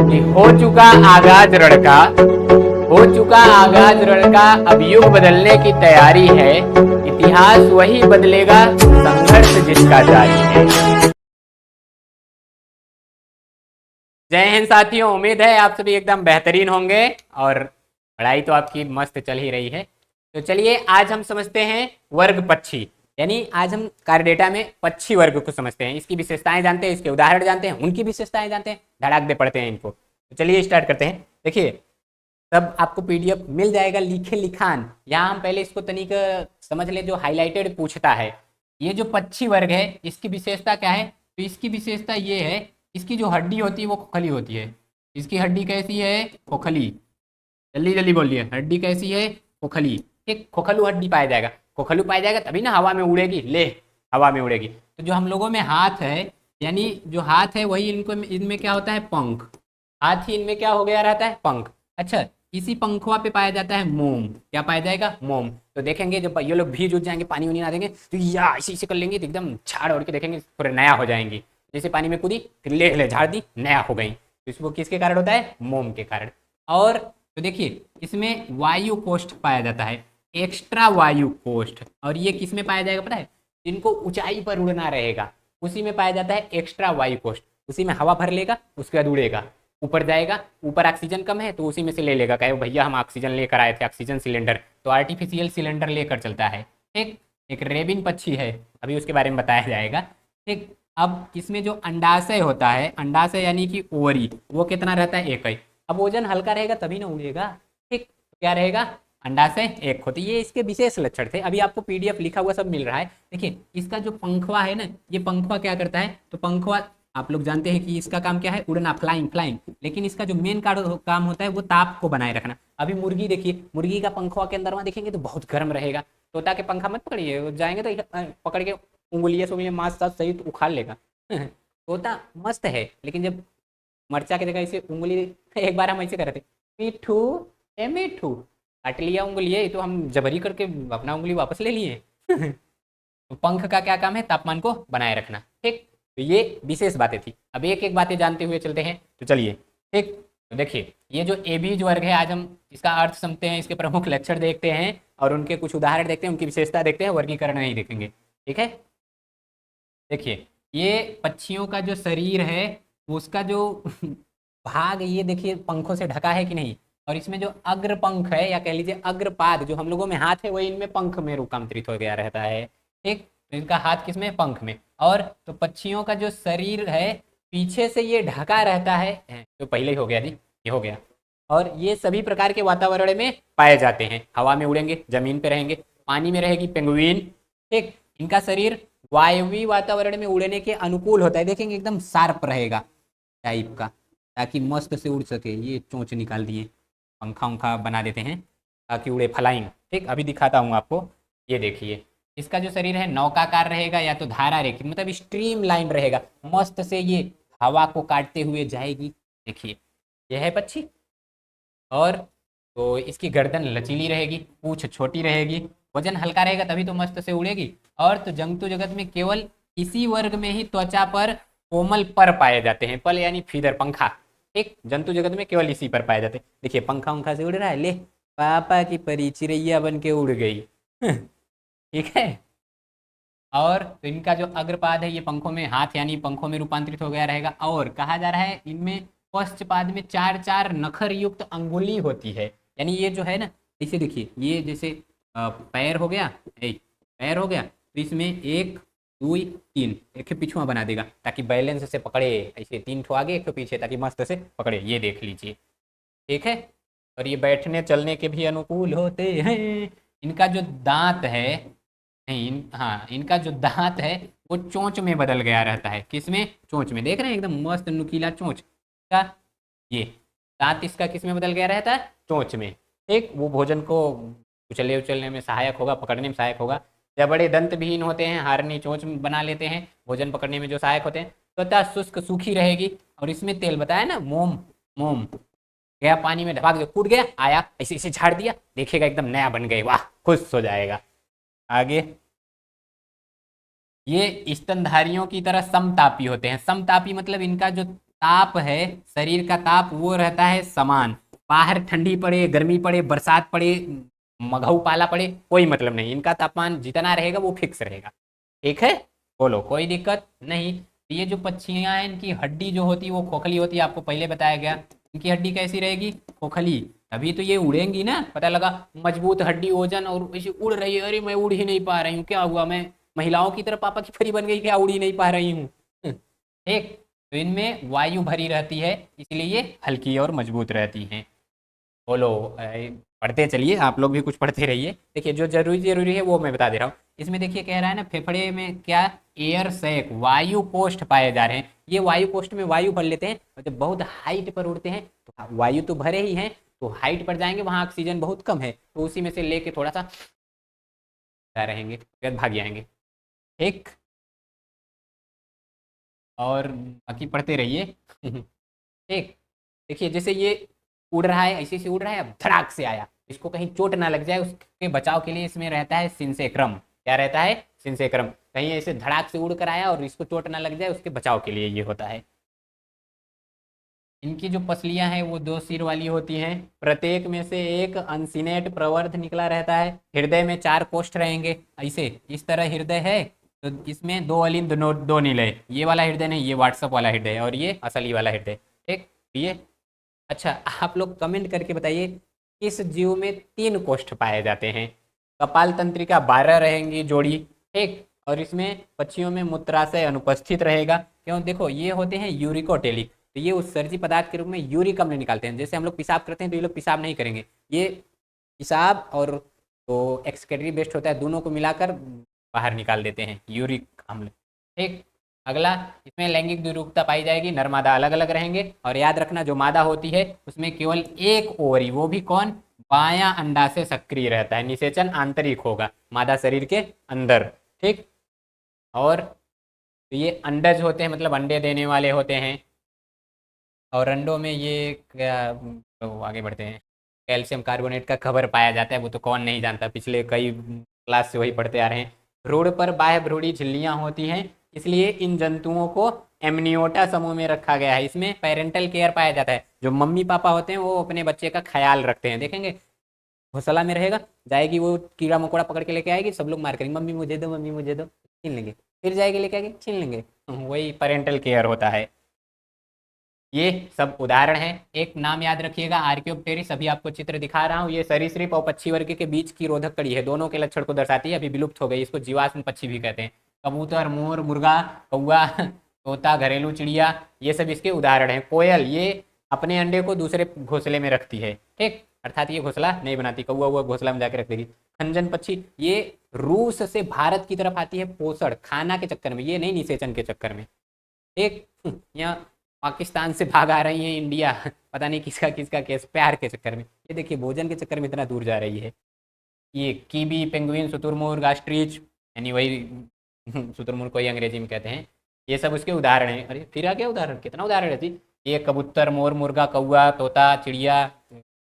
कि हो चुका आगाज रण का अब युग बदलने की तैयारी है, इतिहास वही बदलेगा संघर्ष जिसका जारी है। जय हिंद साथियों, उम्मीद है आप सभी एकदम बेहतरीन होंगे और पढ़ाई तो आपकी मस्त चल ही रही है। तो चलिए आज हम समझते हैं वर्ग पक्षी, यानी आज हम कार्य डेटा में पक्षी वर्ग को समझते हैं, इसकी विशेषताएं जानते हैं, इसके उदाहरण जानते हैं, उनकी विशेषताएं जानते हैं, धड़ाक दे पढ़ते हैं इनको। तो चलिए स्टार्ट करते हैं। देखिए तब आपको पीडीएफ मिल जाएगा लिखे लिखान। यहाँ हम पहले इसको तनिक समझ ले, जो हाईलाइटेड पूछता है। ये जो पक्षी वर्ग है इसकी विशेषता क्या है? तो इसकी विशेषता ये है, इसकी जो हड्डी होती है वो खोखली होती है। इसकी हड्डी कैसी है? खोखली। जल्दी जल्दी बोलिए, हड्डी कैसी है? खोखली। ठीक, खोखलू हड्डी पाया जाएगा। खोखलू पाया जाएगा तभी ना हवा में उड़ेगी, ले हवा में उड़ेगी। तो जो हम लोगों में हाथ है, यानी जो हाथ है वही इनको, इनमें क्या होता है? पंख। हाथ ही इनमें क्या हो गया रहता है? पंख। अच्छा, इसी पंखवा पे पाया जाता है मोम। क्या पाया जाएगा? मोम। तो देखेंगे जब ये लोग भीज उठ जाएंगे, पानी उनी ना देंगे तो या इसी से कर लेंगे तो एकदम झाड़ ओढ़ के देखेंगे थोड़े नया हो जाएंगी। जैसे पानी में कूदी फिर ले झाड़ दी, नया हो गई। तो इसको किसके कारण होता है? मोम के कारण। और तो देखिए इसमें वायु कोष्ठ पाया जाता है, एक्स्ट्रा वायु कोष्ठ। और ये किस में पाया जाएगा पता है? जिनको ऊंचाई पर उड़ना रहेगा उसी में पाया जाता है एक्स्ट्रा वायु कोष्ठ। उसी में हवा भर लेगा, उसके बाद उड़ेगा, ऊपर जाएगा। ऊपर ऑक्सीजन कम है तो उसी में से ले लेगा, कहे भैया हम ऑक्सीजन लेकर आए थे, ऑक्सीजन सिलेंडर। तो आर्टिफिशियल सिलेंडर लेकर चलता है। ठीक, एक रेबिन पक्षी है, अभी उसके बारे में बताया जाएगा। ठीक, अब इसमें जो अंडाशय होता है, अंडाशय यानी कि ओवरी, वो कितना रहता है? एक ही। अब वजन हल्का रहेगा तभी ना उड़ेगा। ठीक, तो क्या रहेगा? अंडाशय एक होती है। ये इसके विशेष लक्षण थे, अभी आपको पीडीएफ लिखा हुआ सब मिल रहा है। देखिए इसका जो पंखवा है ना, ये पंखवा क्या करता है? तो पंखवा आप लोग जानते हैं कि इसका काम क्या है? उड़ना, फ्लाइंग फ्लाइंग। लेकिन इसका जो मेन काम होता है वो ताप को बनाए रखना। अभी मुर्गी देखिए, मुर्गी का पंखवा के अंदर वहाँ देखेंगे तो बहुत गर्म रहेगा। तोता के पंखा मत पकड़िए, वो जाएंगे तो पकड़ के उंगलियां से मांस सास सही तो उखाड़ लेगा। तोता मस्त है, लेकिन जब मरचा की जगह इसे उंगली, एक बार हम ऐसे कर रहे थे, मिठू ए मिठू, काट लिया उंगली, ये तो हम जबरी करके अपना उंगली वापस ले लिए। तो पंख का क्या काम है? तापमान को बनाए रखना। ठीक, तो ये विशेष बातें थी। अब एक एक बातें जानते हुए चलते हैं। तो चलिए ठीक, तो देखिए ये जो एबीज वर्ग है, आज हम इसका अर्थ समझते हैं, इसके प्रमुख लक्षण देखते हैं और उनके कुछ उदाहरण देखते हैं, उनकी विशेषता देखते हैं, वर्गीकरण नहीं देखेंगे। ठीक है, देखिए ये पक्षियों का जो शरीर है उसका जो भाग, ये देखिए पंखों से ढका है कि नहीं। और इसमें जो अग्र पंख है, या कह लीजिए अग्रपाद, जो हम लोगों में हाथ है वही इनमें पंख में रूपांतरित हो गया रहता है। ठीक, तो इनका हाथ किसमें? पंख में। और तो पक्षियों का जो शरीर है पीछे से ये ढका रहता है, तो पहले ही हो गया जी, ये हो गया। और ये सभी प्रकार के वातावरण में पाए जाते हैं। हवा में उड़ेंगे, जमीन पे रहेंगे, पानी में रहेगी पेंगुइन। ठीक, इनका शरीर वायवीय वातावरण में उड़ने के अनुकूल होता है। देखेंगे एकदम शार्प रहेगा टाइप का, ताकि मस्त से उड़ सके। ये चोंच निकाल दिए, पंखा उंखा बना देते हैं ताकि उड़े, फ्लाइंग। ठीक, अभी दिखाता हूँ आपको। ये देखिए इसका जो शरीर है नौकाकार रहेगा या तो धारा रेखी, मतलब स्ट्रीम लाइन रहेगा, मस्त से ये हवा को काटते हुए जाएगी। देखिए यह है पक्षी। और तो इसकी गर्दन लचीली रहेगी, पूंछ छोटी रहेगी, वजन हल्का रहेगा तभी तो मस्त से उड़ेगी। और तो जंतु जगत में केवल इसी वर्ग में ही त्वचा पर कोमल पर पाए जाते हैं। पल यानी फीदर, पंखा। ठीक, जंतु जगत में केवल इसी पर पाए जाते हैं। देखिए पंखा उंखा से उड़ रहा है, ले पापा की परी चिड़ैया बन के उड़ गई। ठीक है, और तो इनका जो अग्रपाद है ये पंखों में, हाथ यानी पंखों में रूपांतरित हो गया रहेगा। और कहा जा रहा है इनमें पश्चपाद में 4-4 नखर युक्त अंगुली होती है। यानी ये जो है ना, इसे देखिए, ये जैसे पैर हो गया, पैर हो गया, तो इसमें 1 2 3 एक पिछुआ बना देगा ताकि बैलेंस से पकड़े। ऐसे 3 ठो आगे 1 ठो पीछे, ताकि मस्त से पकड़े। ये देख लीजिए। ठीक है, और ये बैठने चलने के भी अनुकूल होते हैं। इनका जो दांत है, नहीं हाँ, इनका जो दांत है वो चोंच में बदल गया रहता है। किसमें? चोंच में। देख रहे हैं एकदम मस्त नुकीला चोंच का। ये दांत इसका किसमें बदल गया रहता है? चोंच में। ठीक, वो भोजन को उछलने उछलने में सहायक होगा, पकड़ने में सहायक होगा। जब बड़े दंत विहीन होते हैं, हारनी चोंच बना लेते हैं, भोजन पकड़ने में जो सहायक होते हैं। त्वचा शुष्क सूखी रहेगी। और इसमें तेल बताया ना, मोम। मोम गया पानी में, ढपाक, कूद गया, आया, ऐसे ऐसे झाड़ दिया, देखेगा एकदम नया बन गए, वाह, खुश हो जाएगा। आगे, ये स्तनधारियों की तरह समतापी होते हैं। समतापी मतलब इनका जो ताप है, शरीर का ताप वो रहता है समान। बाहर ठंडी पड़े, गर्मी पड़े, बरसात पड़े, मगहू पाला पड़े, कोई मतलब नहीं, इनका तापमान जितना रहेगा वो फिक्स रहेगा। ठीक है, बोलो कोई दिक्कत नहीं। ये जो पक्षियां हैं इनकी हड्डी जो होती है वो खोखली होती है, आपको पहले बताया गया। इनकी हड्डी कैसी रहेगी? खोखली। तभी तो ये उड़ेंगी ना। पता लगा मजबूत हड्डी, वजन, और ऐसे उड़ रही है, अरे मैं उड़ ही नहीं पा रही हूँ, क्या हुआ, मैं महिलाओं की तरह पापा की परी बन गई क्या, उड़ ही नहीं पा रही हूँ। ठीक, तो इनमें वायु भरी रहती है, इसलिए ये हल्की और मजबूत रहती हैं। बोलो पढ़ते चलिए, आप लोग भी कुछ पढ़ते रहिए। देखिए जो जरूरी जरूरी है वो मैं बता दे रहा हूँ। इसमें देखिए कह रहा है ना, फेफड़े में क्या, एयर सैक, वायु कोष्ठ पाए जा रहे हैं। ये वायु कोष्ठ में वायु भर लेते हैं, और जब बहुत हाइट पर उड़ते हैं तो वायु तो भरे ही हैं, तो हाइट पर जाएंगे वहाँ ऑक्सीजन बहुत कम है, तो उसी में से लेके थोड़ा सा रहेंगे, फिर भाग जाएंगे। ठीक, और बाकी पढ़ते रहिए। ठीक, देखिए जैसे ये उड़ रहा है, ऐसे से उड़ रहा है, अब धड़ाक से आया, इसको कहीं चोट ना लग जाए उसके बचाव के लिए इसमें रहता है सिंसेक्रम। क्या रहता है? सिंसेक्रम। कहीं ऐसे धड़ाक से उड़ कर आया और इसको चोट ना लग जाए, उसके बचाव के लिए ये होता है। इनकी जो पसलियां हैं वो दो सिर वाली होती हैं, प्रत्येक में से एक अनसिनेट प्रवर्ध निकला रहता है। हृदय में 4 कोष्ठ रहेंगे, ऐसे इस तरह हृदय है, तो इसमें 2 अलिंद, दो नीले। ये वाला हृदय नहीं, ये व्हाट्सअप वाला हृदय है, और ये असली वाला हृदय। ठीक, ये अच्छा, आप लोग कमेंट करके बताइए किस जीव में 3 कोष्ठ पाए जाते हैं? कपाल तंत्रिका 12 रहेंगी जोड़ी। ठीक, और इसमें पक्षियों में मूत्राशय अनुपस्थित रहेगा। क्यों? देखो ये होते हैं यूरिकोटेलिक, तो ये उत्सर्जी पदार्थ के रूप में यूरिक अम्ल निकालते हैं। जैसे हम लोग पेशाब करते हैं तो ये लोग पेशाब नहीं करेंगे, ये पेशाब और तो एक्सक्रीटरी वेस्ट होता है, दोनों को मिलाकर बाहर निकाल देते हैं, यूरिक अम्ल। ठीक, अगला, इसमें लैंगिक द्विरूपता पाई जाएगी, नर मादा अलग अलग रहेंगे। और याद रखना जो मादा होती है उसमें केवल एक ओवरी, वो भी कौन, बायां अंडा से सक्रिय रहता है, निषेचन आंतरिक होगा मादा शरीर के अंदर। ठीक, और तो ये अंडज होते हैं, मतलब अंडे देने वाले होते हैं। और अंडों में ये क्या, तो आगे बढ़ते हैं। कैल्शियम कार्बोनेट का खबर पाया जाता है, वो तो कौन नहीं जानता, पिछले कई क्लास से वही पढ़ते आ रहे हैं। भ्रूण पर बाह्य भ्रूणी झिल्लियां होती हैं, इसलिए इन जंतुओं को एमनियोटा समूह में रखा गया है। इसमें पेरेंटल केयर पाया जाता है, जो मम्मी पापा होते हैं वो अपने बच्चे का ख्याल रखते हैं। देखेंगे घोंसला में रहेगा, जाएगी वो कीड़ा मकोड़ा पकड़ के लेके आएगी, सब लोग मार करेंगे, मम्मी मुझे दो, मम्मी मुझे दो, छीन लेंगे, फिर जाएगी लेके आएगी, छीन लेंगे। वही पेरेंटल केयर होता है। ये सब उदाहरण हैं। एक नाम याद रखिएगा, आर्कियोप्टेरिस, अभी आपको चित्र दिखा रहा हूँ, ये सरीसृप और पक्षी वर्ग के बीच की रोधक कड़ी है, दोनों के लक्षण को दर्शाती है, अभी विलुप्त हो गई, इसको जीवाश्म पक्षी भी कहते हैं। कबूतर, मोर, मुर्गा, कौआ, तोता, घरेलू चिड़िया, ये सब इसके उदाहरण हैं। कोयल, ये अपने अंडे को दूसरे घोंसले में रखती है। ठीक, अर्थात ये घोंसला नहीं बनाती, कौआ हुआ घोंसला में जाकर रख देगी। खंजन पक्षी, ये रूस से भारत की तरफ आती है पोषण खाना के चक्कर में, ये नहीं निषेचन के चक्कर में। एक यहाँ पाकिस्तान से भाग आ रही है इंडिया, पता नहीं किसका किसका केस, प्यार के चक्कर में। ये देखिए भोजन के चक्कर में इतना दूर जा रही है। ये कीवी, पेंगुइन, शुतुरमुर्ग, ऑस्ट्रिच, यानी वही शुतुरमुर्ग को ही अंग्रेजी में कहते हैं, ये सब उसके उदाहरण हैं। अरे फिर आ गया उदाहरण, कितना उदाहरण है जी। ये कबूतर, मोर, मुर्गा, कौआ, तोता, चिड़िया,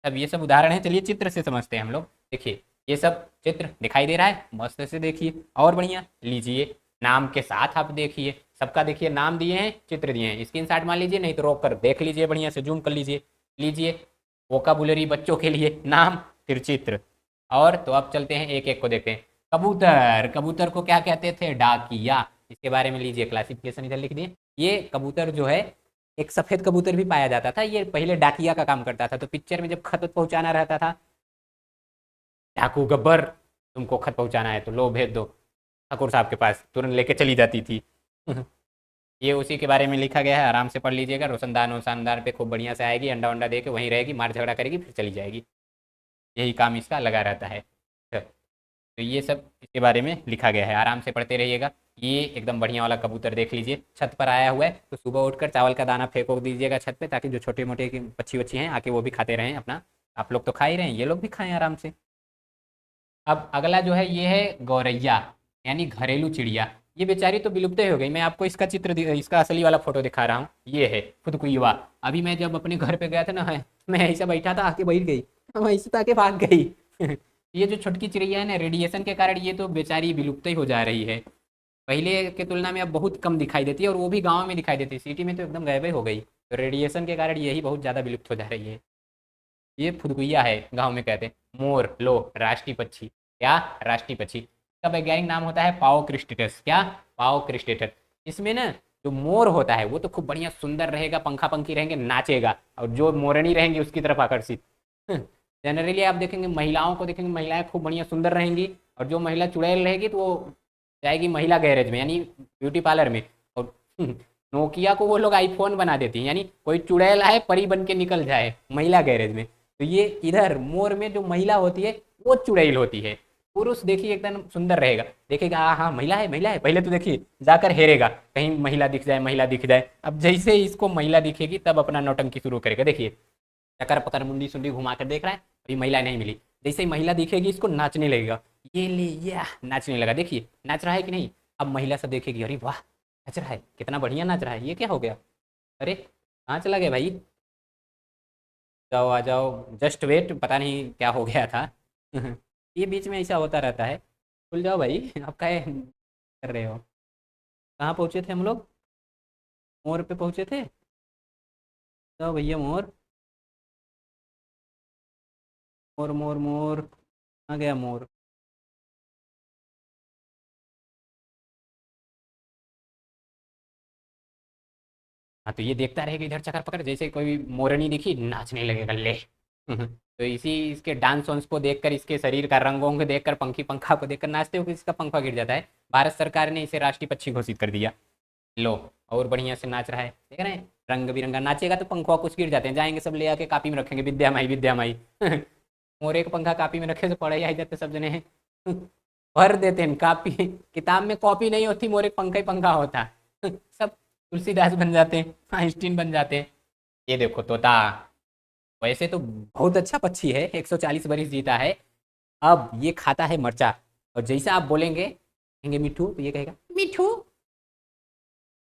सब ये सब उदाहरण है। चलिए चित्र से समझते हैं हम लोग। देखिए ये सब चित्र दिखाई दे रहा है, मस्त से देखिए, और बढ़िया लीजिए, नाम के साथ आप देखिए, सबका देखिए नाम दिए हैं, चित्र दिए हैं, स्क्रीनशॉट मान लीजिए, नहीं तो रोक कर देख लीजिए, बढ़िया से जूम कर लीजिए। लीजिए वोकाबुलरी बच्चों के लिए, नाम फिर चित्र। और तो अब चलते हैं एक एक को देखते हैं। कबूतर, कबूतर को क्या कहते थे? डाकिया। इसके बारे में लीजिए क्लासिफिकेशन इधर लिख दिए। ये कबूतर जो है, एक सफेद कबूतर भी पाया जाता था, ये पहले डाकिया का काम करता था। तो पिक्चर में जब खत पहुंचाना रहता था, डाकू गब्बर तुमको खत पहुंचाना है तो लो भेज दो ठाकुर साहब के पास, तुरंत लेके चली जाती थी। ये उसी के बारे में लिखा गया है, आराम से पढ़ लीजिएगा। रोशनदान वोशनदान पे खूब बढ़िया से आएगी, अंडा वंडा दे के वहीं रहेगी, मार झगड़ा करेगी, फिर चली जाएगी, यही काम इसका लगा रहता है। तो ये सब इसके बारे में लिखा गया है, आराम से पढ़ते रहिएगा। ये एकदम बढ़िया वाला कबूतर देख लीजिए, छत पर आया हुआ है, तो सुबह उठकर चावल का दाना फेंको दीजिएगा छत पे, ताकि जो छोटे मोटे पक्षी वच्छी हैं आके वो भी खाते रहें अपना। आप लोग तो खा ही रहे हैं, ये लोग भी खाएं आराम से। अब अगला जो है ये है गौरैया, यानी घरेलू चिड़िया। ये बेचारी तो विलुप्त ही हो गई। मैं आपको इसका इसका असली वाला फोटो दिखा रहा हूँ, ये है फुदकुईवा। अभी मैं जब अपने घर पे गया था ना, है मैं ऐसा बैठा था, आके बैठ गई, ऐसे तो आके भाग गई। ये जो छोटकी चिड़िया है ना, रेडिएशन के कारण ये तो बेचारी विलुप्त ही हो जा रही है। पहले के तुलना में अब बहुत कम दिखाई देती है, और वो भी गाँव में दिखाई देती है, सिटी में तो एकदम गायब ही हो गई। तो रेडिएशन के कारण यही बहुत ज़्यादा विलुप्त हो जा रही है। ये फुदकुइया है, गांव में कहते हैं। मोर लो, राष्ट्रीय पक्षी। क्या? राष्ट्रीय पक्षी। इसका वैज्ञानिक नाम होता है पाओ क्रिस्टेटस। क्या? पाओ क्रिस्टेटस। इसमें ना जो मोर होता है वो तो खूब बढ़िया सुंदर रहेगा, पंखा पंखी रहेंगे, नाचेगा, और जो मोरनी रहेंगी उसकी तरफ आकर्षित। जनरली आप देखेंगे महिलाओं को देखेंगे, महिलाएं खूब बढ़िया सुंदर रहेंगी, और जो महिला चुड़ैल रहेगी तो वो जाएगी महिला गैरेज में, यानी ब्यूटी पार्लर में। और नोकिया को वो लोग आईफोन बना देती हैं, यानी कोई चुड़ैल आए परी बन के निकल जाए महिला गैरेज में। तो ये इधर मोर में जो महिला होती है वो चुड़ैल होती है। पुरुष देखिए एकदम सुंदर रहेगा, देखेगा हाँ हाँ महिला है महिला है, पहले तो देखिए जाकर हेरेगा कहीं महिला दिख जाए, महिला दिख जाए। अब जैसे ही इसको महिला दिखेगी तब अपना नौटंकी शुरू करेगा। देखिए चक्कर पकड़ मुंडी सुंडी घुमा कर देख रहा है, अभी महिला नहीं मिली। जैसे ही महिला दिखेगी इसको नाचने लगेगा, ये ले या नाचने लगा। देखिए नाच रहा है कि नहीं। अब महिला सब देखेगी, अरे वाह नाच रहा है, कितना बढ़िया नाच रहा है, ये क्या हो गया, अरे कहाँ चला गया भाई, जाओ आ जाओ, जस्ट वेट, पता नहीं क्या हो गया था। ये बीच में ऐसा होता रहता है। खुल जाओ भाई, आप क्या कर रहे हो। कहाँ पहुँचे थे हम लोग? मोर पे पहुँचे थे। जाओ भैया मोर, मोर मोर मोर, कहाँ गया मोर। हाँ तो ये देखता रहेगा इधर चक्कर पकड़, जैसे कोई मोरनी दिखी नाचने लगेगा ले। तो इसी इसके डांस वांस को देखकर, इसके शरीर का रंगों को देखकर, पंखी पंखा को देखकर नाचते हुए इसका पंखा गिर जाता है। भारत सरकार ने इसे राष्ट्रीय पक्षी घोषित कर दिया। लो, और बढ़िया से नाच रहा है, देख रहे हैं, रंग बिरंगा नाचेगा तो पंखा कुछ गिर जाते हैं, जाएंगे सब ले आके कापी में रखेंगे, विद्या माई विद्या माई। और एक पंखा कापी में रखे तो पढ़े आई जाते सब जने। भर देते हैं कापी, किताब में कॉपी नहीं होती, मोर एक पंखा ही पंखा होता। सब तुलसीदास बन जाते हैं, आइंस्टीन बन जाते हैं। ये देखो तोता, वैसे तो बहुत अच्छा पक्षी है, 140 बरिस जीता है। अब ये खाता है मरचा, और जैसे आप बोलेंगे, कहेंगे मिठू, तो ये कहेगा मिठू।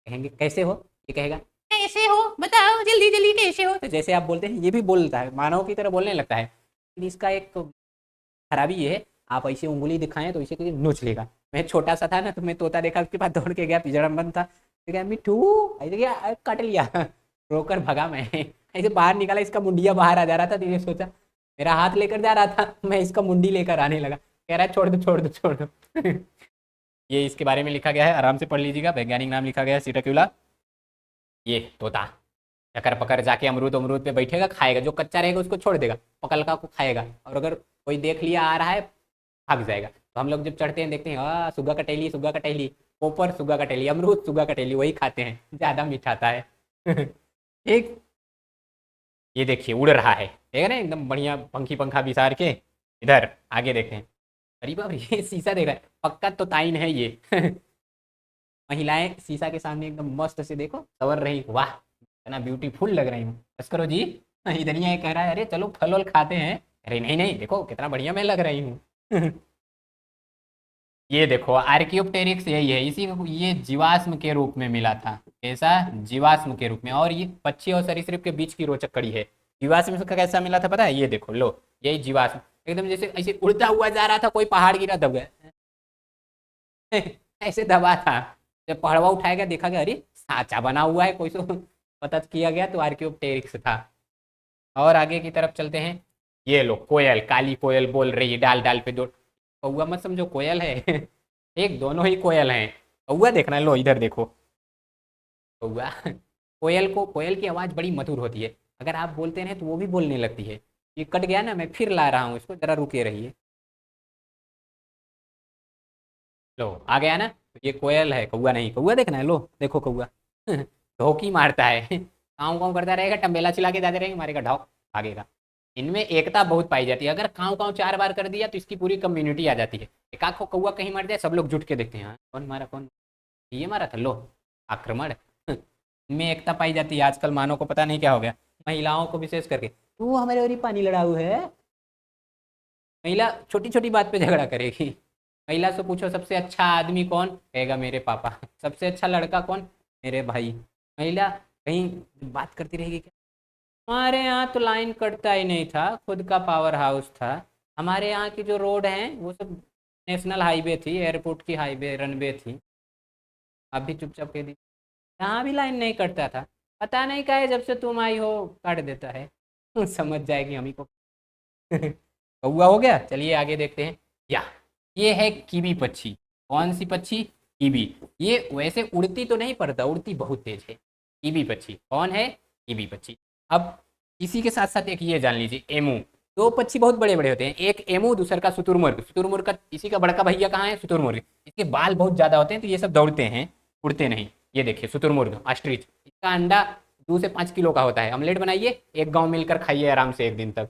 कहेंगे कैसे हो, ये कहेगा कैसे हो, बताओ जल्दी जल्दी कैसे हो। तो जैसे आप बोलते हैं ये भी बोलता है, मानव की तरह बोलने लगता है। लेकिन इसका एक खराबी ये है, आप ऐसे उंगली दिखाएं तो इसे नोच लेगा। मैं छोटा सा था ना, तो मैं तोता देखा, उसके पास दौड़ के गया, पिंजड़ा में बंद था, तो क्या मिठू, ऐसे क्या काट लिया। रोकर भगा मैं, ऐसे बाहर निकाला, इसका मुंडिया बाहर आ जा रहा था, तो ये सोचा मेरा हाथ लेकर जा रहा था, मैं इसका मुंडी लेकर आने लगा, कह रहा है छोड़ दो छोड़ दो छोड़ दो। ये इसके बारे में लिखा गया है, आराम से पढ़ लीजिएगा, वैज्ञानिक नाम लिखा गया है सिटाक्यूला। ये तोता चकर पकड़ जाके अमरूद अमरूद पे बैठेगा, खाएगा, जो कच्चा रहेगा उसको छोड़ देगा, पकलका को खाएगा, और अगर कोई देख लिया आ रहा है भाग जाएगा। तो हम लोग जब चढ़ते हैं देखते हैं, सुगा कटेली सुगा कटेली, पोपर सुगा कटेली, अमरूद सुगा कटेली, वही खाते हैं, ज़्यादा मीठाता है। ठीक, ये देखिए उड़ रहा है, देख रहे हैं, एकदम बढ़िया पंखी पंखा बिसार के। इधर आगे देखें, अरे बाप रे, ये शीशा देख रहा है, पक्का तो ताइन है ये। महिलाएं शीशा के सामने एकदम मस्त से देखो सवर रही, वाह इतना ब्यूटीफुल लग रही हूँ, बस करो जी। इधर ये कह रहा है, अरे चलो फल वल खाते हैं, अरे नहीं नहीं देखो कितना बढ़िया मैं लग रही हूँ। ये देखो आर्कियोप्टेरिक्स यही है, इसी को ये जीवाश्म के रूप में मिला था। कैसा? जीवाश्म के रूप में। और ये पक्षी और सरीसृप के बीच की रोचक कड़ी है। जीवाश्म का कैसा मिला था पता है? ये देखो लो, यही जीवाश्म, एकदम जैसे ऐसे उड़ता हुआ जा रहा था, कोई पहाड़ गिरा दब गया। ऐसे दबा था, जब पहाड़वा उठाया गया देखा गया, अरे साँचा बना हुआ है, कोई सो पता किया गया तो आर्कियोप्टेरिक्स था। और आगे की तरफ चलते हैं। ये लो कोयल, काली कोयल बोल रही है डाल डाल पे दो, कौआ मत समझो कोयल है। एक दोनों ही कोयल हैं। कौआ देखना, लो इधर देखो कौआ। कोयल को, कोयल की आवाज़ बड़ी मधुर होती है, अगर आप बोलते हैं तो वो भी बोलने लगती है। ये कट गया ना, मैं फिर ला रहा हूँ इसको, जरा रुके रहिए। लो आ गया ना, तो ये कोयल है, कौआ नहीं। कौआ देखना है, लो देखो कौआ। ढोकी मारता है, काँव काँव करता रहेगा, टम्बेला चिल्ला के जाते रहेंगे, मारेगा ढौक भागेगा। इनमें एकता बहुत पाई जाती है, अगर काँव काँव 4 बार कर दिया तो इसकी पूरी कम्युनिटी आ जाती है। एक आध को कौआ कहीं मर जाए, सब लोग जुट के देखते हैं, हाँ, कौन मारा कौन, ये मारा था, लो आक्रमण। इनमें एकता पाई जाती है। आजकल मानव को पता नहीं क्या हो गया, महिलाओं को विशेष करके, तू हमारे और पानी लड़ाऊ है। महिला छोटी छोटी बात पे झगड़ा करेगी। महिला से पूछो सबसे अच्छा आदमी कौन, कहेगा मेरे पापा। सबसे अच्छा लड़का कौन, मेरे भाई। महिला कहीं बात करती रहेगी, क्या हमारे यहाँ तो लाइन कटता ही नहीं था, खुद का पावर हाउस था, हमारे यहाँ की जो रोड हैं वो सब नेशनल हाईवे थी, एयरपोर्ट की हाईवे रनवे थी। अब भी चुपचाप कह दी, यहाँ भी लाइन नहीं कटता था, पता नहीं का है, जब से तुम आई हो काट देता है। समझ जाएगी हम ही को। कौवा हो गया। चलिए आगे देखते हैं। या ये है कीवी पक्षी। कौन सी पक्षी? कीवी। ये वैसे उड़ती तो नहीं पड़ता, उड़ती बहुत तेज है। कीवी पक्षी कौन है? कीवी पक्षी। अब इसी के साथ साथ एक ये जान लीजिए, एमू। दो पक्षी बहुत बड़े बड़े होते हैं, एक एमू दूसर का शुतुरमुर्ग। शुतुरमुर्ग का इसी का बड़का भैया कहाँ है? शुतुरमुर्ग। इसके बाल बहुत ज्यादा होते हैं तो ये सब दौड़ते हैं, उड़ते नहीं। ये देखिए शुतुरमुर्ग ऑस्ट्रिच, इसका अंडा 2 से 5 किलो का होता है। ऑमलेट बनाइए, एक गांव मिलकर खाइए आराम से एक दिन तक।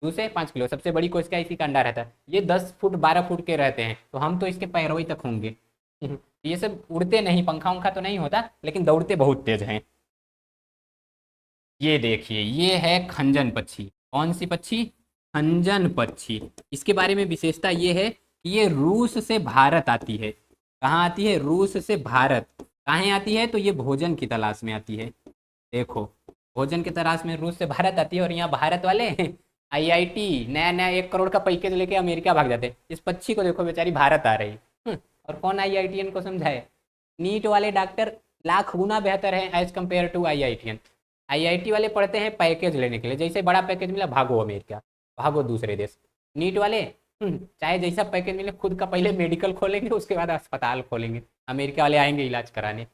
2 से 5 किलो। सबसे बड़ी कोशिका इसी का अंडा रहता है। ये 10 फुट 12 फुट के रहते हैं, तो हम तो इसके पैरों ही तक होंगे। ये सब उड़ते नहीं, पंखा उंखा तो नहीं होता, लेकिन दौड़ते बहुत तेज हैं। ये देखिए, ये है खंजन पक्षी। कौन सी पक्षी? खंजन पक्षी। इसके बारे में विशेषता ये है कि ये रूस से भारत आती है। कहाँ आती है? रूस से भारत। कहाँ आती है? तो ये भोजन की तलाश में आती है। देखो, भोजन की तलाश में रूस से भारत आती है, और यहाँ भारत वाले आईआईटी नया नया 1 करोड़ का पैकेज लेके अमेरिका भाग जाते हैं। इस पक्षी को देखो, बेचारी भारत आ रही। और कौन आईआईटीएन को समझाए? नीट वाले डॉक्टर लाख गुना बेहतर है as compare to IITian. IIT वाले पढ़ते हैं पैकेज लेने के लिए, जैसे बड़ा पैकेज मिला भागो अमेरिका, भागो दूसरे देश। नीट वाले चाहे जैसा पैकेज मिले, खुद का पहले मेडिकल खोलेंगे, उसके बाद अस्पताल खोलेंगे। अमेरिका वाले आएंगे इलाज कराने।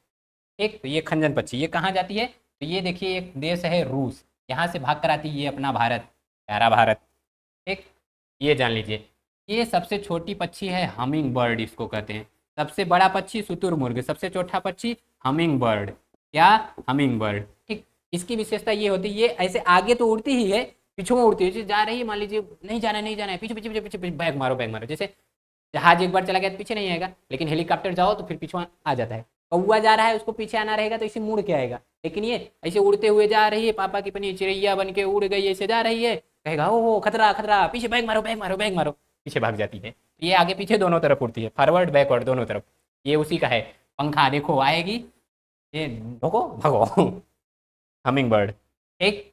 एक तो ये खंजन पक्षी, ये कहाँ जाती है? तो ये देखिए, एक देश है रूस, यहाँ से भाग कर आती है ये अपना भारत, प्यारा भारत। ठीक, ये जान लीजिए। ये सबसे छोटी पक्षी है हमिंग बर्ड, इसको कहते हैं। सबसे बड़ा पक्षी शुतुरमुर्ग, सबसे छोटा पक्षी हमिंग बर्ड। क्या? Humming bird. ठीक, इसकी विशेषता ये होती है, ये ऐसे आगे तो उड़ती ही है, पीछे में उड़ती है। जैसे जा रही है, मान लीजिए नहीं जाना है, नहीं जाना है, पीछे पीछे पीछे पीछे बैग मारो बैग मारो। जैसे जहाज एक बार चला गया तो पीछे नहीं आएगा, लेकिन हेलीकॉप्टर जाओ तो फिर पीछे आ जाता है। कौवा जा रहा है, उसको पीछे आना रहेगा तो इसे मुड़ के आएगा। लेकिन ये ऐसे उड़ते हुए जा रही है, पापा की पनी चिड़ैया बन के उड़ गई, ऐसे जा रही है, कहेगा ओ खतरा खतरा, पीछे बैग मारो बैग मारो बैग मारो, पीछे भाग जाती है। ये आगे पीछे दोनों तरफ उड़ती है, फॉरवर्ड बैकवर्ड दोनों तरफ। ये उसी का है। पंखा देखो आएगी, ये भगो भगो। Humming bird. ठीक,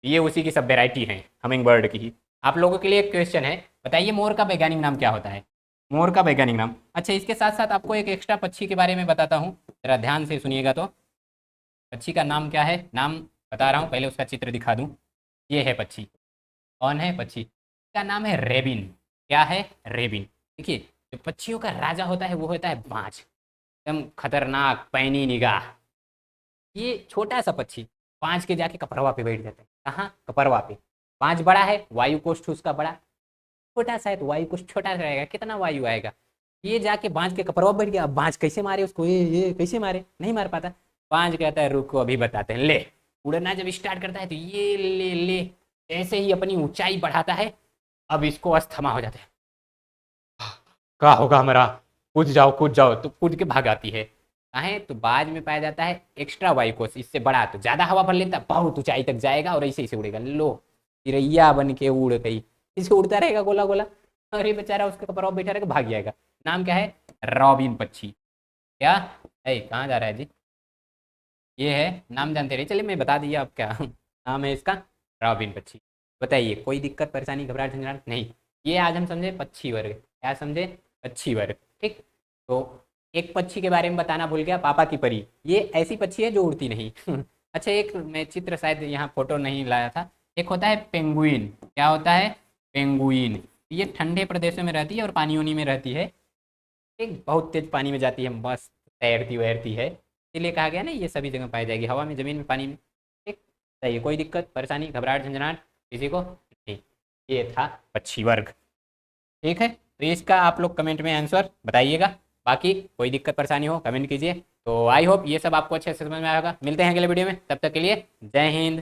ये उसी की सब वेराइटी है हमिंग बर्ड की ही। आप लोगों के लिए एक क्वेश्चन है, बताइए मोर का वैज्ञानिक नाम क्या होता है? मोर का वैज्ञानिक नाम। अच्छा, इसके साथ साथ आपको एक एक्स्ट्रा पक्षी के बारे में बताता हूँ, जरा ध्यान से सुनिएगा। तो पक्षी का नाम क्या है? नाम बता रहा हूँ, पहले उसका चित्र दिखा दूँ। ये है पक्षी। कौन है पक्षी? इसका नाम है रेबिन। क्या है? रेबिन। देखिए, जो पक्षियों का राजा होता है वो होता है बाज, एकदम खतरनाक पैनी निगाह। ये छोटा सा पक्षी बाज के जाके कपरवा पे बैठ जाता है। कहाँ? कपरवा पे। बाज बड़ा है, वायु कोष्ठ उसका बड़ा, छोटा सा है तो वायु कुछ छोटा रहेगा, कितना वायु आएगा। ये जाके बांझ के कपरवा बैठ गया। अब बांझ कैसे मारे उसको? ये कैसे मारे? नहीं मार पाता। बांझ कहता है रुको अभी बताते हैं। ले, उड़ना जब स्टार्ट करता है तो ये ले ले, ऐसे ही अपनी ऊंचाई बढ़ाता है। अब इसको अस्थमा हो जाता है, क्या होगा हमारा, कूद जाओ कूद जाओ, तो कूद के भाग आती है। कहाँ? तो बाज में पाया जाता है एक्स्ट्रा वायु कोष, इससे बड़ा तो ज्यादा हवा भर लेता है, बहुत ऊंचाई तक जाएगा और ऐसे ऐसे उड़ेगा। लो, चिड़ैया बन के उड़ गई। इसे उड़ता रहेगा गोला गोला, अरे बेचारा उसके कपड़ा बैठा रहेगा, भाग जाएगा। नाम क्या है? रॉबिन पक्षी। क्या है? कहाँ जा रहा है जी? ये है, नाम जानते रहिए। चलिए मैं बता दिया अब क्या नाम है इसका, रॉबिन पक्षी। बताइए कोई दिक्कत परेशानी घबराहट झंझनाहट नहीं? ये आज हम समझे पक्षी वर्ग। क्या समझे? पक्षी वर्ग। ठीक, तो एक पक्षी के बारे में बताना भूल गया, पापा की परी। ये ऐसी पक्षी है जो उड़ती नहीं। अच्छा, एक मैं चित्र शायद यहाँ फोटो नहीं लाया था। एक होता है पेंगुइन। क्या होता है? पेंगुइन। ये ठंडे प्रदेशों में रहती है और पानी उनी में रहती है। एक बहुत तेज पानी में जाती है, मस्त तैरती वैरती है, इसलिए कहा गया ना ये सभी जगह पाई जाएगी, हवा में, जमीन में, पानी में। ठीक, बताइए कोई दिक्कत परेशानी घबराहट झंझनाहट किसी को नहीं? ये था पक्षी वर्ग। ठीक है, तो इसका आप लोग कमेंट में आंसर बताइएगा। बाकी कोई दिक्कत परेशानी हो कमेंट कीजिए। तो आई होप ये सब आपको अच्छे से समझ में आएगा। मिलते हैं अगले वीडियो में, तब तक के लिए जय हिंद।